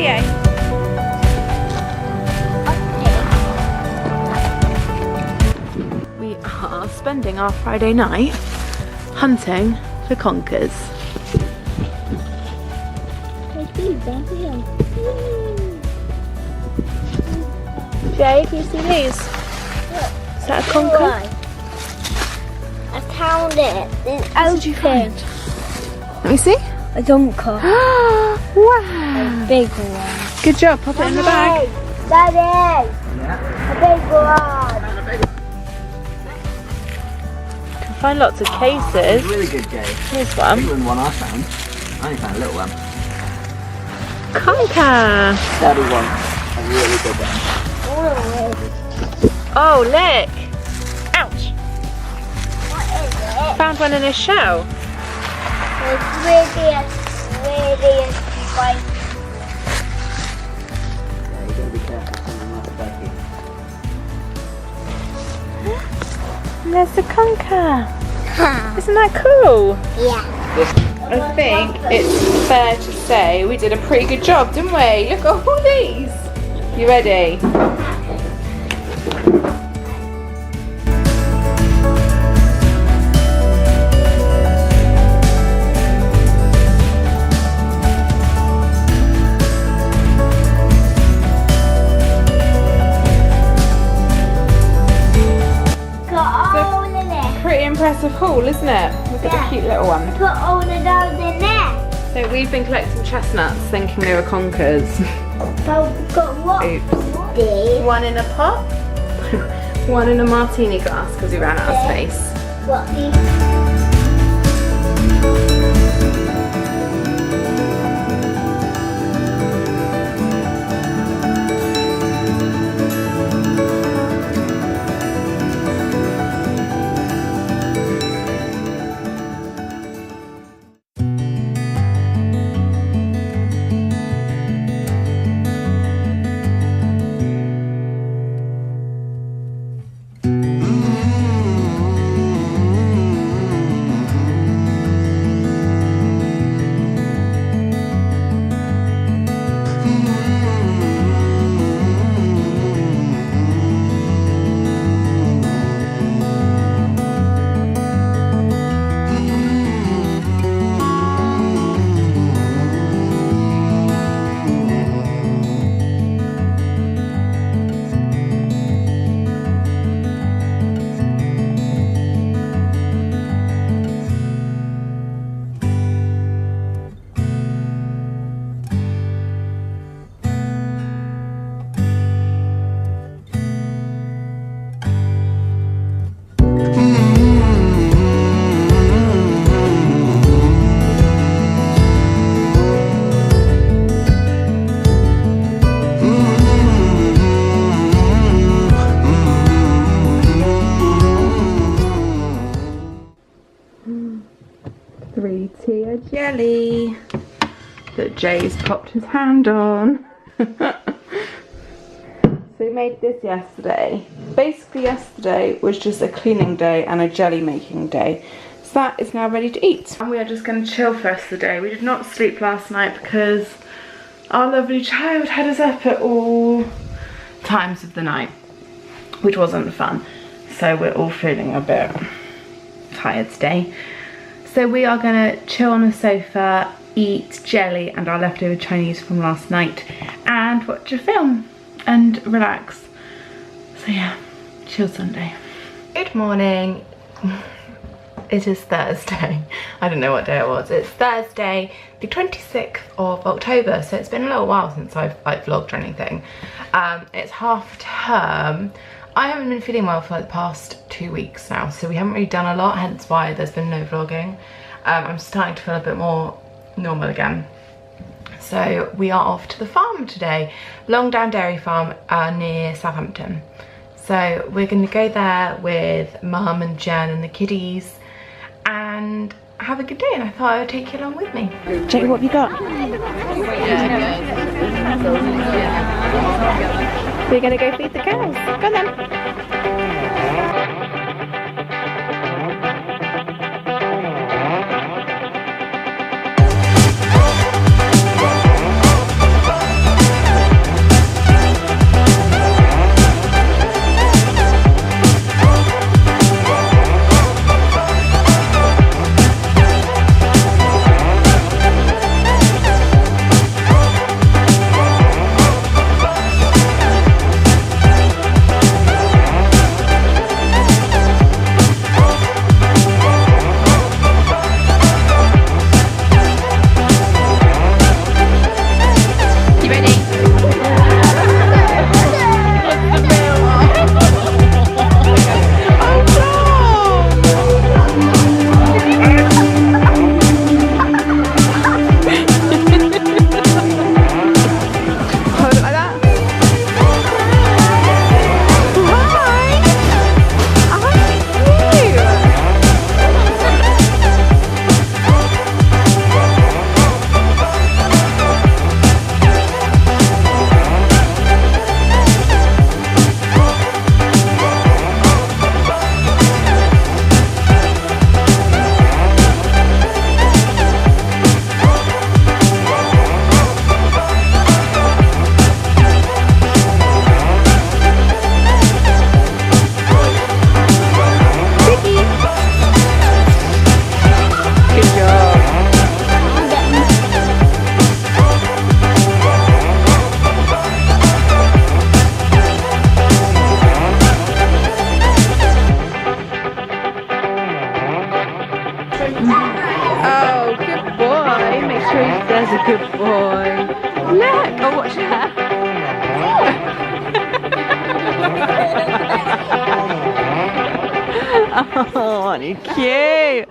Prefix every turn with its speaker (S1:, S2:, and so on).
S1: video. We are spending our Friday night hunting for conkers. Jay, can you see these? Is that a conker?
S2: I found it. It's
S1: What did you find? Let me see.
S2: a donker.
S1: Wow.
S2: A big one.
S1: Good job. Pop it in the bag.
S2: Daddy!
S3: Yeah.
S2: A big one.
S1: Can find lots of cases.
S3: Really good, Jay.
S1: Here's
S3: Bigger
S1: one.
S3: than the one I found. I only found a little one.
S1: Conker.
S3: Daddy one. A really good one.
S1: Oh, look. Ouch.
S2: What is it?
S1: Found one in a shell.
S2: It's really white.
S3: Yeah, you gotta be careful. Something like that.
S1: And there's the conker. Isn't that cool?
S2: Yeah.
S1: I think it's fair to say we did a pretty good job, didn't we? Look at all these. You ready? Pretty impressive haul, isn't it? Look at the cute little one.
S2: Put all of those in there.
S1: So we've been collecting chestnuts thinking they were conkers.
S2: So we've got what?
S1: Oops.
S2: These.
S1: One in a pot, one in a martini glass because we ran out of space.
S2: What these?
S1: Three-tier jelly that Jay's popped his hand on. So we made this yesterday. Basically yesterday was just a cleaning day and a jelly making day. So that is now ready to eat. And we are just going to chill for the rest of the day. We did not sleep last night because our lovely child had us up at all times of the night, which wasn't fun. So we're all feeling a bit tired today. So we are gonna chill on the sofa, eat jelly and our leftover Chinese from last night and watch a film and relax. So yeah, chill Sunday. Good morning. It is Thursday. I don't know what day it was. It's Thursday, the 26th of October. So it's been a little while since I've like vlogged or anything. It's half term. I haven't been feeling well for like the past 2 weeks now, so we haven't really done a lot, hence why there's been no vlogging. I'm starting to feel a bit more normal again. So we are off to the farm today, Longdown dairy farm near Southampton. So we're going to go there with Mum and Jen and the kiddies and have a good day, and I thought I would take you along with me. Jake, what have you got? We're going to go feed the cows. Go on then. Oh, good boy. Make sure there's a good boy. Look. Oh, watch her. Oh, aren't you cute?